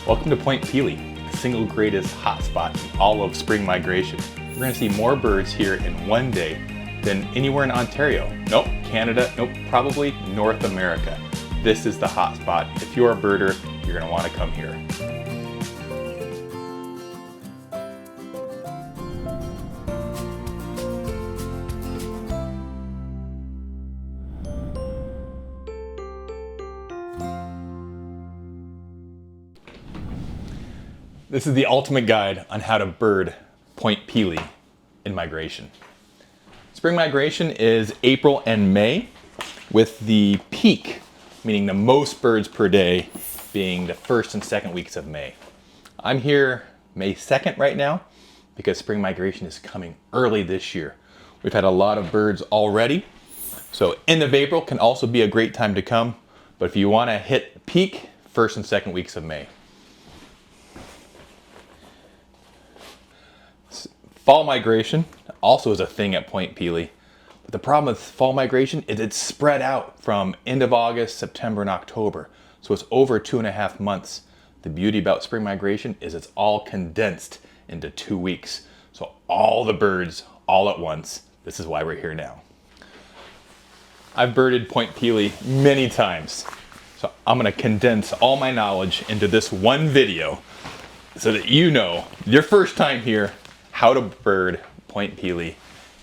Welcome to Point Pelee, the single greatest hotspot in all of spring migration. We're going to see more birds here in one day than anywhere in Ontario. Nope, Canada, nope, probably North America. This is the hotspot. If you're a birder, you're going to want to come here. This is the ultimate guide on how to bird Point Pelee in migration. Spring migration is April and May, with the peak, meaning the most birds per day, being the first and second weeks of May. I'm here May 2nd right now because spring migration is coming early this year. We've had a lot of birds already, so end of April can also be a great time to come, but if you want to hit peak, first and second weeks of May. Fall migration also is a thing at Point Pelee, but the problem with fall migration is it's spread out from end of August, September, and October, so it's over 2.5 months. The beauty about spring migration is it's all condensed into 2 weeks, so all the birds all at once. This is why we're here now. I've birded Point Pelee many times, so I'm going to condense all my knowledge into this one video so that you know your first time here how to bird Point Pelee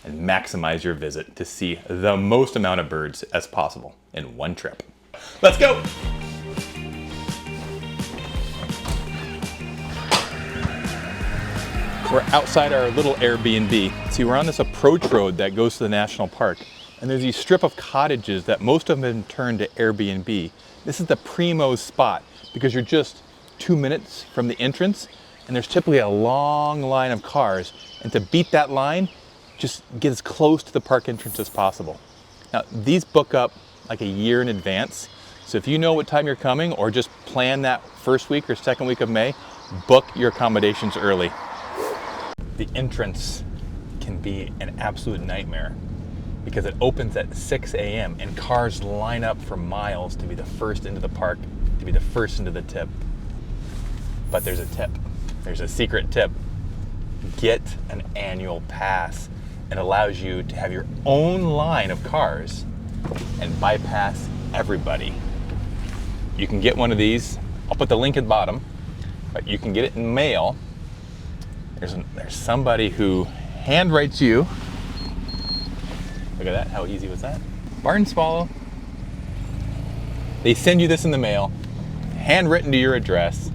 and maximize your visit to see the most amount of birds as possible in one trip. Let's go! We're outside our little Airbnb. See, we're on this approach road that goes to the national park, and there's these strip of cottages that most of them have been turned to Airbnb. This is the primo spot because you're just 2 minutes from the entrance, and there's typically a long line of cars, and to beat that line, just get as close to the park entrance as possible. Now, these book up like a year in advance, so if you know what time you're coming, or just plan that first week or second week of May, book your accommodations early. The entrance can be an absolute nightmare because it opens at 6 a.m. and cars line up for miles to be the first into the park, to be the first into the tip. But there's a tip. There's a secret tip. Get an annual pass. It allows you to have your own line of cars and bypass everybody. You can get one of these. I'll put the link at the bottom, but you can get it in mail. There's somebody who handwrites you. Look at that, how easy was that? Barn swallow. They send you this in the mail, handwritten to your address.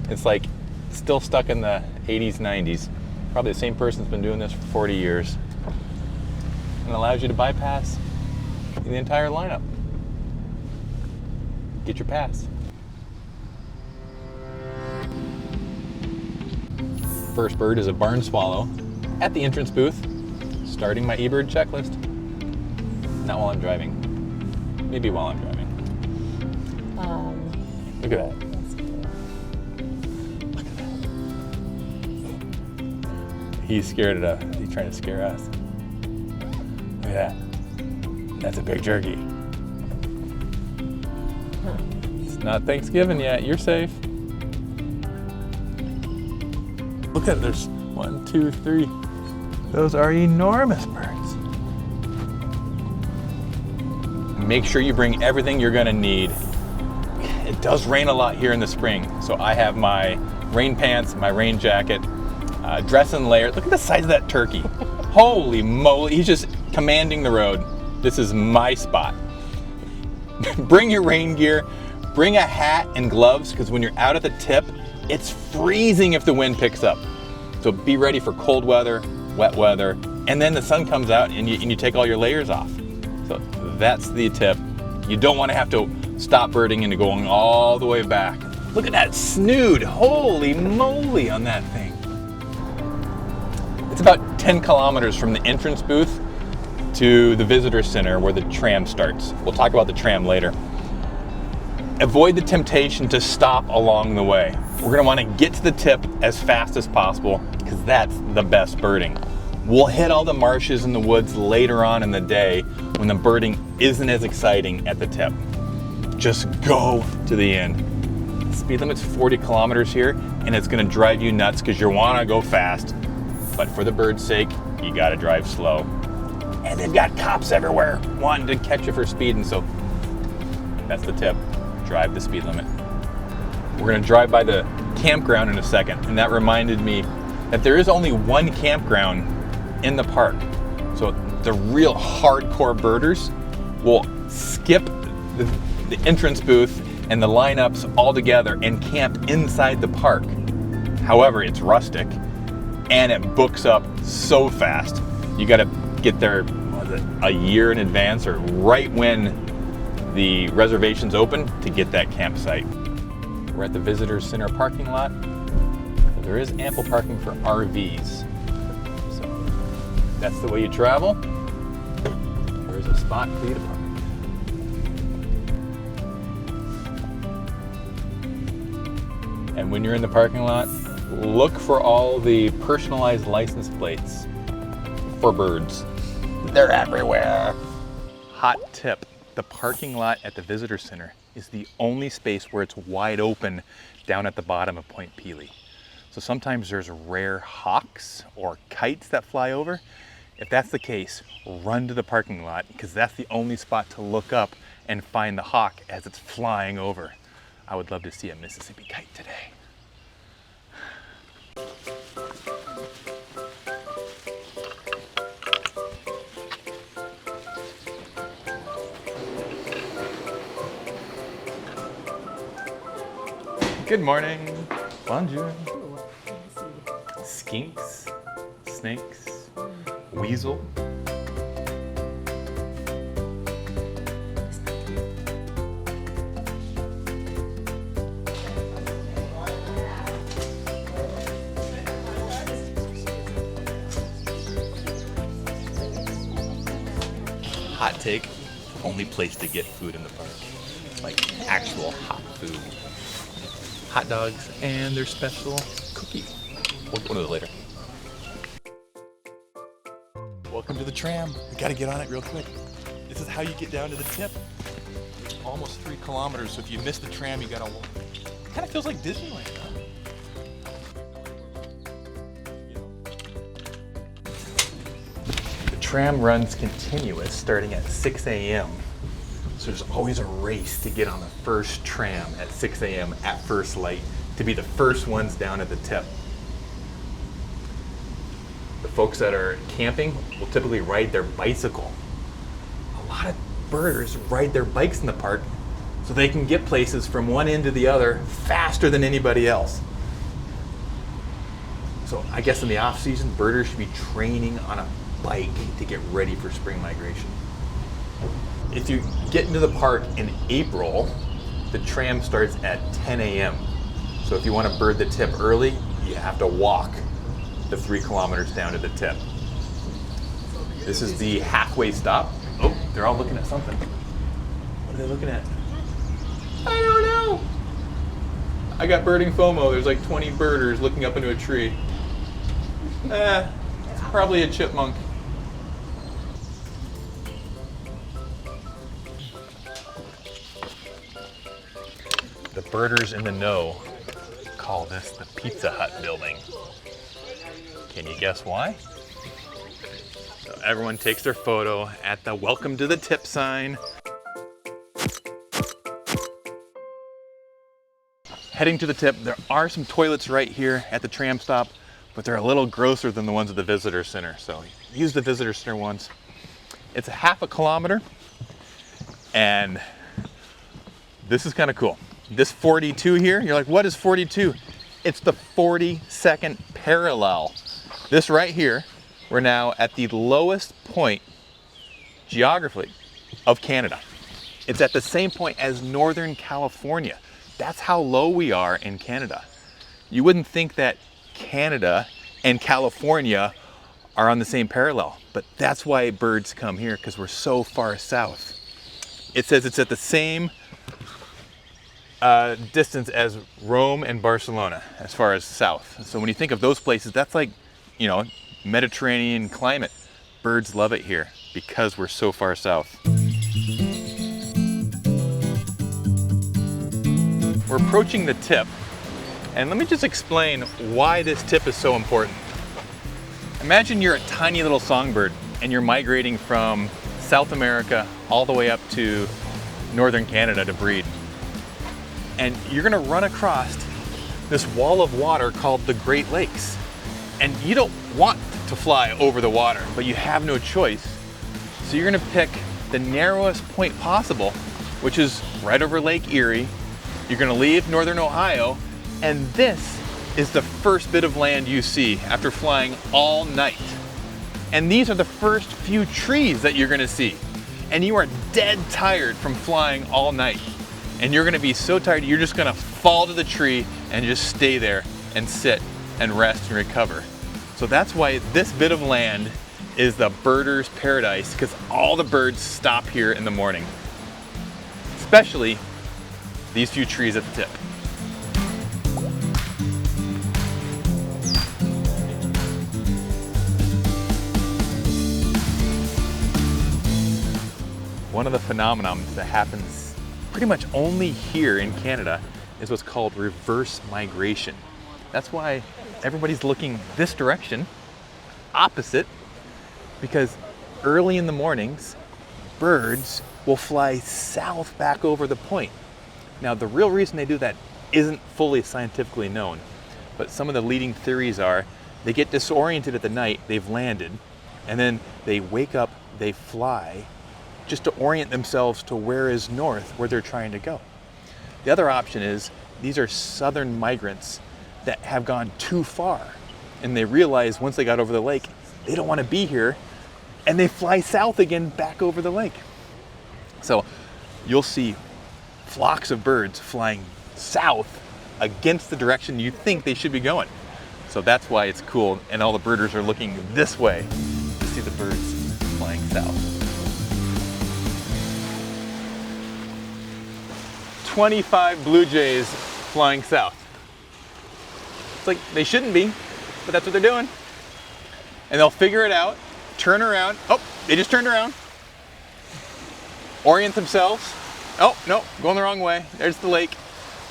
It's like still stuck in the 80s, 90s. Probably the same person's been doing this for 40 years. And allows you to bypass the entire lineup. Get your pass. First bird is a barn swallow at the entrance booth, starting my eBird checklist. Not while I'm driving. Maybe while I'm driving. Look at that. He's scared it up. He's trying to scare us. Look at that. That's a big turkey. It's not Thanksgiving yet. You're safe. Look at it. There's 1, 2, 3. Those are enormous birds. Make sure you bring everything you're going to need. It does rain a lot here in the spring, so I have my rain pants, my rain jacket, dress and layer. Look at the size of that turkey. Holy moly, he's just commanding the road. This is my spot. Bring your rain gear, bring a hat and gloves, because when you're out at the tip, it's freezing if the wind picks up. So be ready for cold weather, wet weather, and then the sun comes out and you take all your layers off. So that's the tip. You don't want to have to stop birding and going all the way back. Look at that snood, holy moly on that thing. It's about 10 kilometers from the entrance booth to the visitor center where the tram starts. We'll talk about the tram later. Avoid the temptation to stop along the way. We're gonna wanna get to the tip as fast as possible because that's the best birding. We'll hit all the marshes and the woods later on in the day when the birding isn't as exciting at the tip. Just go to the end. Speed limit's 40 kilometers here, and it's gonna drive you nuts because you wanna go fast. But for the bird's sake, you gotta drive slow. And they've got cops everywhere wanting to catch you for speeding, so that's the tip. Drive the speed limit. We're gonna drive by the campground in a second, and that reminded me that there is only one campground in the park. So the real hardcore birders will skip the entrance booth and the lineups altogether and camp inside the park. However, it's rustic and it books up so fast. You gotta get there a year in advance or right when the reservations open to get that campsite. We're at the Visitor Center parking lot. There is ample parking for RVs. So that's the way you travel. There's a spot for you to park. And when you're in the parking lot, look for all the personalized license plates for birds. They're everywhere. Hot tip, the parking lot at the Visitor Center is the only space where it's wide open down at the bottom of Point Pelee. So sometimes there's rare hawks or kites that fly over. If that's the case, run to the parking lot because that's the only spot to look up and find the hawk as it's flying over. I would love to see a Mississippi kite today. Good morning. Bonjour. Skinks, snakes, weasel. Hot take, only place to get food in the park. Like actual hot food. Hot dogs and their special cookie. We'll go to it later. Welcome to the tram. We gotta get on it real quick. This is how you get down to the tip. It's almost 3 kilometers, so if you miss the tram, you gotta walk. It kind of feels like Disneyland, huh? The tram runs continuous starting at 6 a.m. So there's always a race to get on the first tram at 6 a.m. at first light to be the first ones down at the tip. The folks that are camping will typically ride their bicycle. A lot of birders ride their bikes in the park so they can get places from one end to the other faster than anybody else. So I guess in the off season, birders should be training on a bike to get ready for spring migration. If you get into the park in April, the tram starts at 10 a.m. So if you want to bird the tip early, you have to walk the 3 kilometers down to the tip. This is the halfway stop. Oh, they're all looking at something. What are they looking at? I don't know. I got birding FOMO. There's like 20 birders looking up into a tree. It's probably a chipmunk. The birders in the know call this the Pizza Hut building. Can you guess why? So everyone takes their photo at the welcome to the tip sign. Heading to the tip, there are some toilets right here at the tram stop, but they're a little grosser than the ones at the visitor center. So use the visitor center ones. It's a half a kilometer, and this is kind of cool. This 42 here, you're like, what is 42? It's the 42nd parallel. This right here, we're now at the lowest point geographically of Canada. It's at the same point as Northern California. That's how low we are in Canada. You wouldn't think that Canada and California are on the same parallel, but that's why birds come here, because we're so far south. It says it's at the same distance as Rome and Barcelona as far as south. So when you think of those places, that's like, you know, Mediterranean climate. Birds love it here because we're so far south. We're approaching the tip, and let me just explain why this tip is so important. Imagine you're a tiny little songbird and you're migrating from South America all the way up to northern Canada to breed. And you're gonna run across this wall of water called the Great Lakes. And you don't want to fly over the water, but you have no choice. So you're gonna pick the narrowest point possible, which is right over Lake Erie. You're gonna leave northern Ohio, and this is the first bit of land you see after flying all night. And these are the first few trees that you're gonna see. And you are dead tired from flying all night. And you're gonna be so tired, you're just gonna fall to the tree and just stay there and sit and rest and recover. So that's why this bit of land is the birder's paradise, because all the birds stop here in the morning. Especially these few trees at the tip. One of the phenomena that happens pretty much only here in Canada is what's called reverse migration. That's why everybody's looking this direction, opposite, because early in the mornings, birds will fly south back over the point. Now, the real reason they do that isn't fully scientifically known, but some of the leading theories are they get disoriented at the night, they've landed, and then they wake up, they fly, just to orient themselves to where is north, where they're trying to go. The other option is these are southern migrants that have gone too far, and they realize once they got over the lake, they don't want to be here, and they fly south again back over the lake. So you'll see flocks of birds flying south against the direction you think they should be going. So that's why it's cool, and all the birders are looking this way to see the birds flying south. 25 blue jays flying south. It's like they shouldn't be, but that's what they're doing. And they'll figure it out, turn around. Oh, they just turned around. Orient themselves. Oh, no, going the wrong way. There's the lake.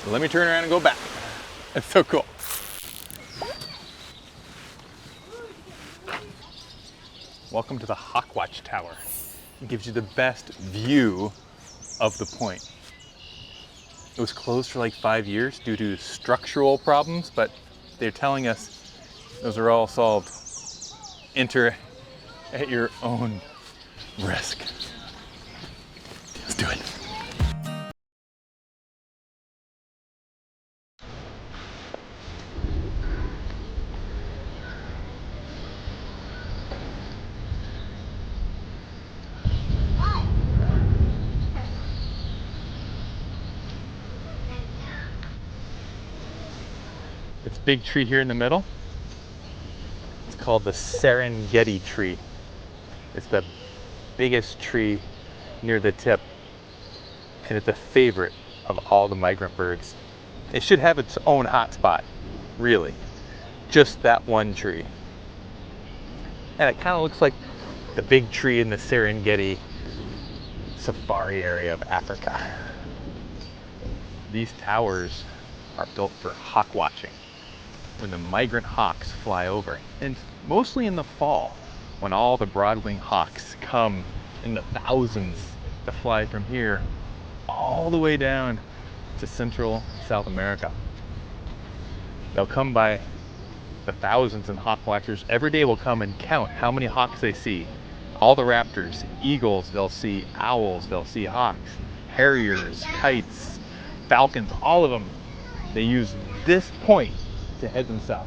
So let me turn around and go back. It's so cool. Welcome to the Hawkwatch Tower. It gives you the best view of the point. It was closed for like 5 years due to structural problems, but they're telling us those are all solved. Enter at your own risk. Let's do it. This big tree here in the middle, it's called the Serengeti tree. It's the biggest tree near the tip, and it's a favorite of all the migrant birds. It should have its own hotspot, really. Just that one tree. And it kind of looks like the big tree in the Serengeti safari area of Africa. These towers are built for hawk watching, when the migrant hawks fly over. And mostly in the fall, when all the broadwing hawks come in the thousands to fly from here all the way down to Central South America. They'll come by the thousands, and hawk watchers every day will come and count how many hawks they see. All the raptors, eagles, they'll see owls, they'll see hawks, harriers, kites, falcons, all of them. They use this point to head them south.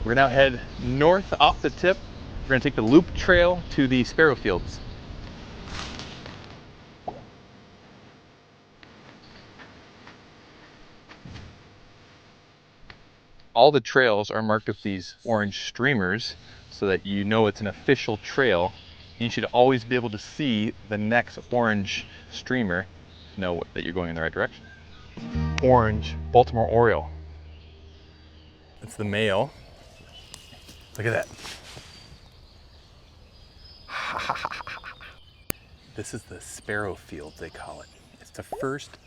We're now head north off the tip. We're gonna take the loop trail to the Sparrow Fields. All the trails are marked with these orange streamers so that you know it's an official trail. You should always be able to see the next orange streamer to know that you're going in the right direction. Orange Baltimore Oriole. It's the male. Look at that. This is the Sparrow Fields, they call it. It's the first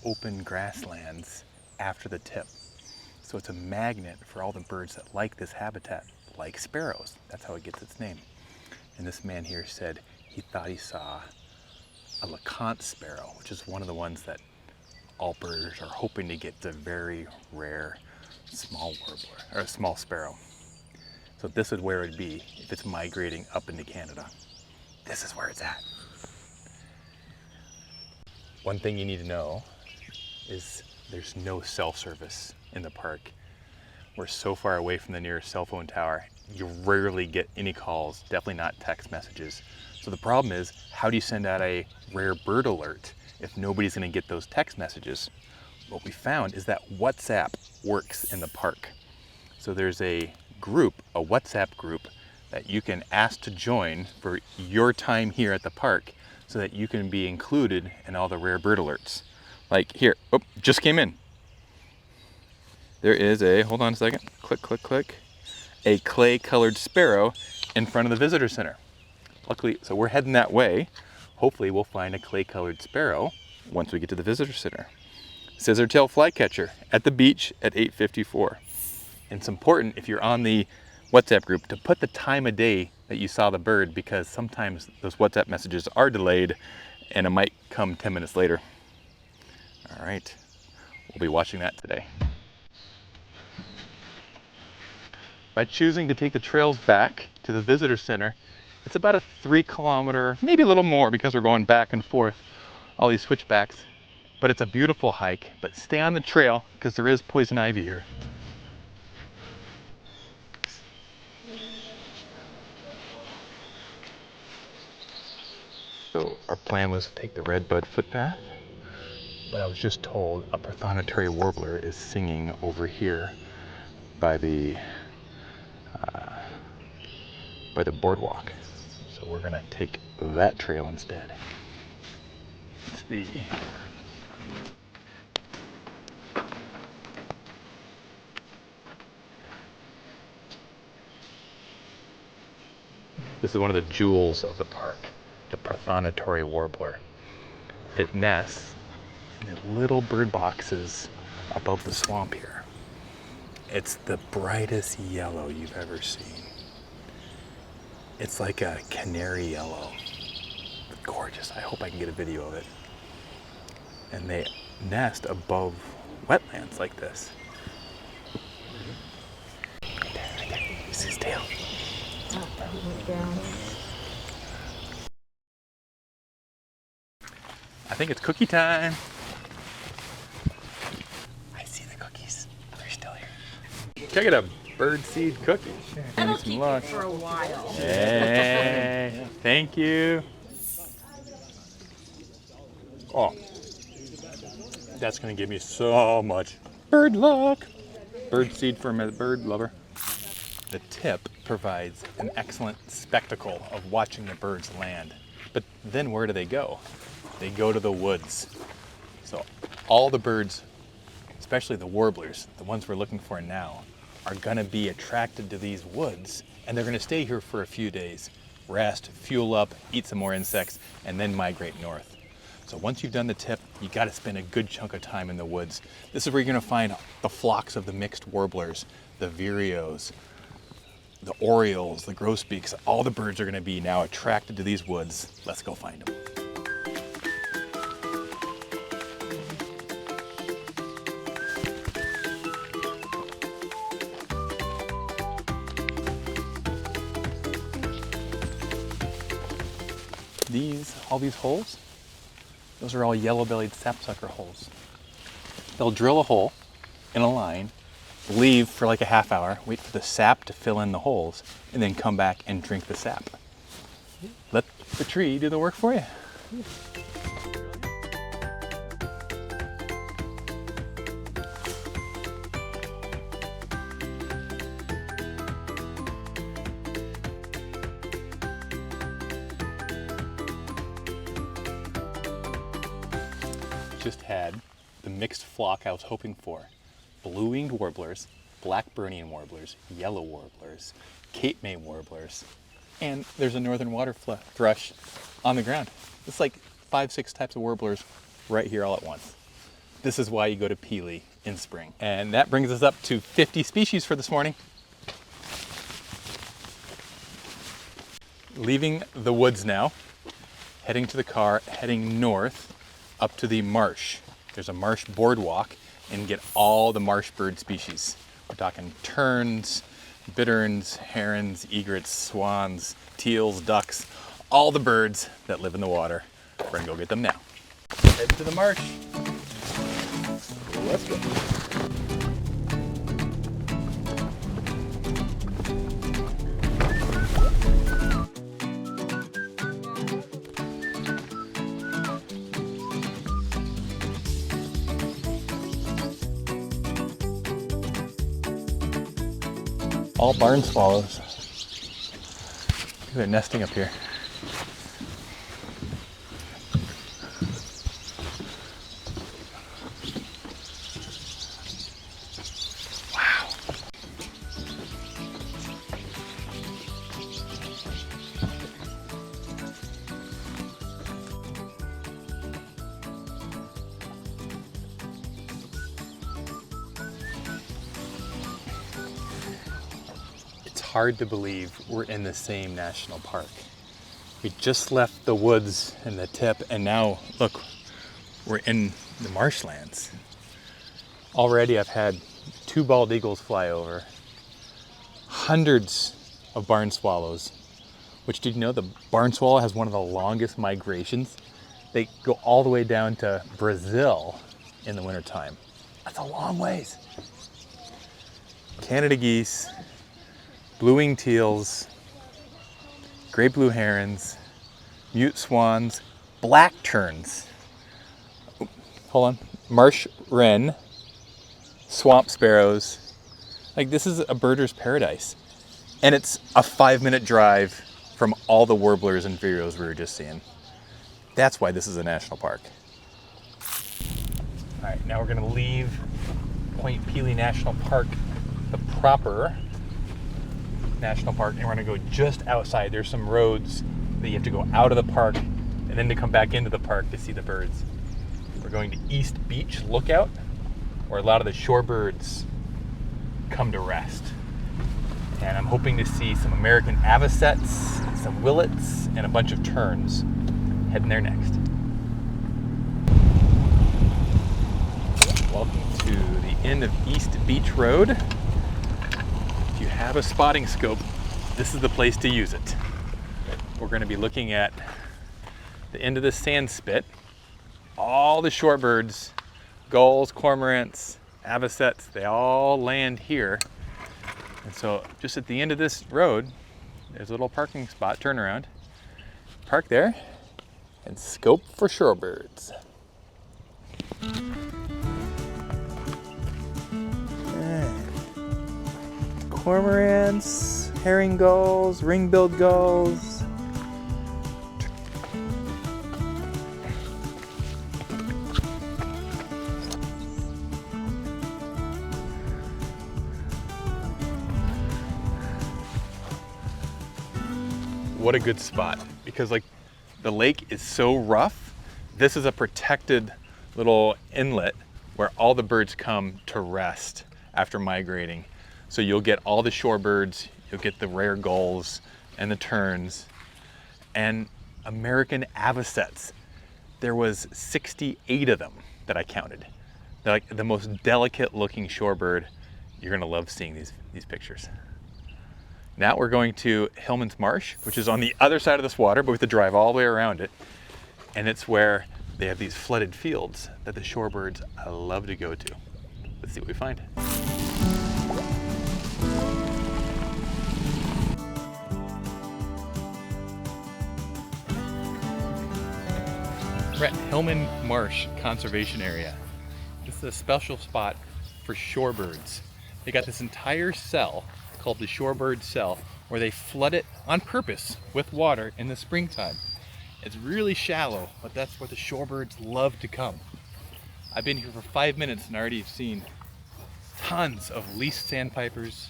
open grasslands after the tip. So it's a magnet for all the birds that like this habitat, like sparrows. That's how it gets its name. And this man here said he thought he saw a LeConte sparrow, which is one of the ones that all birds are hoping to get, the very rare small warbler, or a small sparrow. So this is where it'd be if it's migrating up into Canada. This is where it's at. One thing you need to know is there's no cell service in the park. We're so far away from the nearest cell phone tower, you rarely get any calls, definitely not text messages. So the problem is, how do you send out a rare bird alert if nobody's gonna get those text messages? What we found is that WhatsApp works in the park. So there's a group, a WhatsApp group, that you can ask to join for your time here at the park so that you can be included in all the rare bird alerts. Like here, oh, just came in. There is a, hold on a second, click, click, click, a clay-colored sparrow in front of the visitor center. Luckily, so we're heading that way. Hopefully we'll find a clay-colored sparrow once we get to the visitor center. Scissortail flycatcher at the beach at 8:54. And it's important, if you're on the WhatsApp group, to put the time of day that you saw the bird, because sometimes those WhatsApp messages are delayed and it might come 10 minutes later. All right, we'll be watching that today. By choosing to take the trails back to the visitor center, it's about a 3 kilometer, maybe a little more because we're going back and forth, all these switchbacks. But it's a beautiful hike, but stay on the trail because there is poison ivy here. So our plan was to take the redbud footpath, but I was just told a prothonotary warbler is singing over here by the boardwalk. So we're gonna take that trail instead. It's the This is one of the jewels of the park, the prothonotary warbler. It nests in little bird boxes above the swamp here. It's the brightest yellow you've ever seen. It's like a canary yellow. Gorgeous. I hope I can get a video of it. And they nest above wetlands like this. Right there, right there. You see his tail? I think it's cookie time. I see the cookies. They're still here. Check it out, bird seed cookies. That'll keep you for a while. Hey, thank you. Oh, that's gonna give me so much bird luck. Bird seed from a bird lover. The tip provides an excellent spectacle of watching the birds land. But then where do they go? They go to the woods. So all the birds, especially the warblers, the ones we're looking for now, are gonna be attracted to these woods, and they're gonna stay here for a few days, rest, fuel up, eat some more insects, and then migrate north. So once you've done the tip, you gotta spend a good chunk of time in the woods. This is where you're gonna find the flocks of the mixed warblers, the vireos, the orioles, the grosbeaks. All the birds are gonna be now attracted to these woods. Let's go find them. All these holes, those are all yellow-bellied sapsucker holes. They'll drill a hole in a line, leave for like a half hour, wait for the sap to fill in the holes, and then come back and drink the sap. Let the tree do the work for you. Just had the mixed flock I was hoping for. Blue-winged warblers, black-burnian warblers, yellow warblers, Cape May warblers, and there's a northern water thrush on the ground. It's like 5, 6 types of warblers right here all at once. This is why you go to Pelee in spring. And that brings us up to 50 species for this morning. Leaving the woods now, heading to the car, heading north up to the marsh. There's a Marsh Boardwalk and get all the marsh bird species. We're talking terns, bitterns, herons, egrets, swans, teals, ducks, all the birds that live in the water. We're gonna go get them now. Head to the marsh. Let's go. All barn swallows. They're nesting up here. Wow. It's hard to believe we're in the same national park. We just left the woods and the tip, and now look, we're in the marshlands. Already I've had 2 bald eagles fly over, hundreds of barn swallows, which, did you know the barn swallow has one of the longest migrations? They go all the way down to Brazil in the wintertime. That's a long ways. Canada geese, blue-winged teals, great blue herons, mute swans, black terns. Hold on. Marsh wren, swamp sparrows. Like, this is a birder's paradise. And it's a 5-minute drive from all the warblers and vireos we were just seeing. That's why this is a national park. All right, now we're gonna leave Point Pelee National Park, the proper national park, and we're gonna go just outside. There's some roads that you have to go out of the park and then to come back into the park to see the birds. We're going to East Beach Lookout, where a lot of the shorebirds come to rest. And I'm hoping to see some American avocets, some willets, and a bunch of terns. Heading there next. Welcome to the end of East Beach Road. If you have a spotting scope, this is the place to use it. We're going to be looking at the end of the sand spit. All the shorebirds, gulls, cormorants, avocets, they all land here. And so just at the end of this road, there's a little parking spot, turn around. Park there and scope for shorebirds. Cormorants, herring gulls, ring-billed gulls. What a good spot, because like the lake is so rough. This is a protected little inlet where all the birds come to rest after migrating. So you'll get all the shorebirds, you'll get the rare gulls and the terns and American avocets. There was 68 of them that I counted. They're like the most delicate looking shorebird. You're gonna love seeing these pictures. Now we're going to Hillman Marsh, which is on the other side of this water, but we have to drive all the way around it. And it's where they have these flooded fields that the shorebirds love to go to. Let's see what we find. We're at Hillman Marsh Conservation Area. This is a special spot for shorebirds. They got this entire cell called the shorebird cell where they flood it on purpose with water in the springtime. It's really shallow, but that's where the shorebirds love to come. I've been here for 5 minutes and already have seen tons of least sandpipers,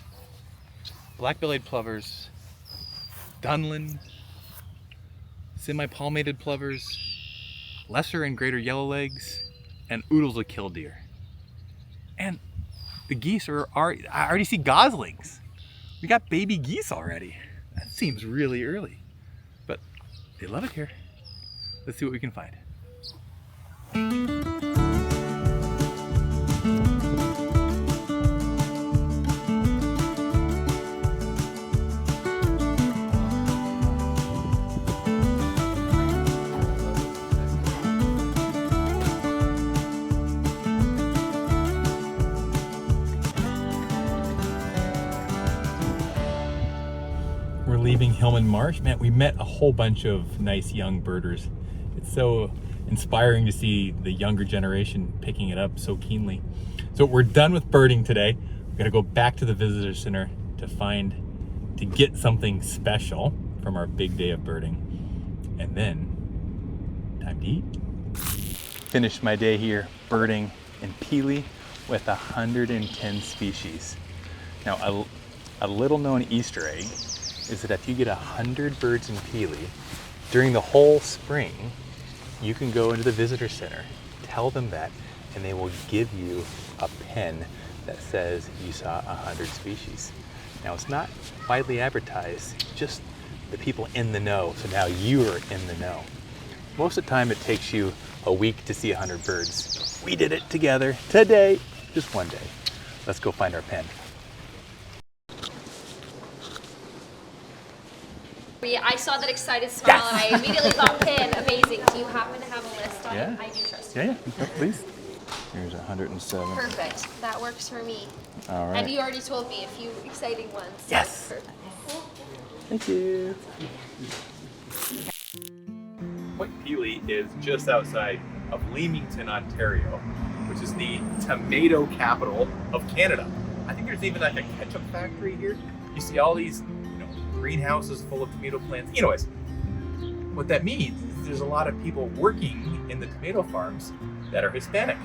black-bellied plovers, dunlin, semi-palmated plovers, lesser and greater yellowlegs, and oodles of killdeer. And the geese I already see goslings. We got baby geese already. That seems really early, but they love it here. Let's see what we can find. We're leaving Hillman Marsh. Man, we met a whole bunch of nice young birders. It's so inspiring to see the younger generation picking it up so keenly. So we're done with birding today. We're gonna go back to the visitor center to get something special from our big day of birding. And then, time to eat. Finished my day here birding in Pelee with 110 species. Now, a little known Easter egg is that if you get 100 birds in Pelee, during the whole spring, you can go into the visitor center, tell them that, and they will give you a pen that says you saw 100 species. Now, it's not widely advertised, just the people in the know, so now you are in the know. Most of the time, it takes you a week to see 100 birds. We did it together today, just one day. Let's go find our pen. I saw that excited smile and I immediately thought pin. Amazing. Do you happen to have a list on it? I do trust you. Yeah, please. Here's 107. Perfect. That works for me. All right. And you already told me a few exciting ones. Yes. Perfect. Thank you. Point Pelee is just outside of Leamington, Ontario, which is the tomato capital of Canada. I think there's even like a ketchup factory here. You see all these greenhouses full of tomato plants. Anyways, what that means is there's a lot of people working in the tomato farms that are Hispanic.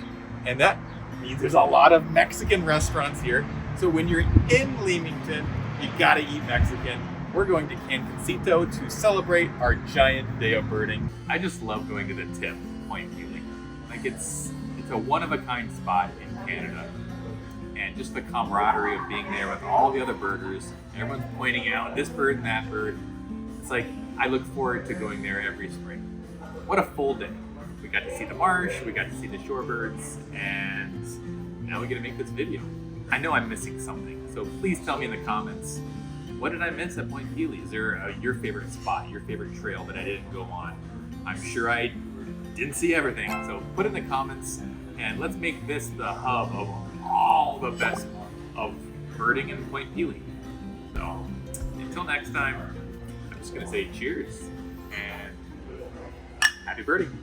And that means there's a lot of Mexican restaurants here. So when you're in Leamington, you gotta eat Mexican. We're going to Canconcito to celebrate our giant day of birding. I just love going to the tip, Point Pelee. Like it's a one-of-a-kind spot in Canada. And just the camaraderie of being there with all the other birders. Everyone's pointing out this bird and that bird. It's like, I look forward to going there every spring. What a full day. We got to see the marsh, we got to see the shorebirds, and now we get to make this video. I know I'm missing something, so please tell me in the comments, what did I miss at Point Pelee? Is there your favorite spot, your favorite trail that I didn't go on? I'm sure I didn't see everything, so put it in the comments, and let's make this the hub of all the best of birding in Point Pelee. So, until next time, I'm just gonna say cheers and happy birding.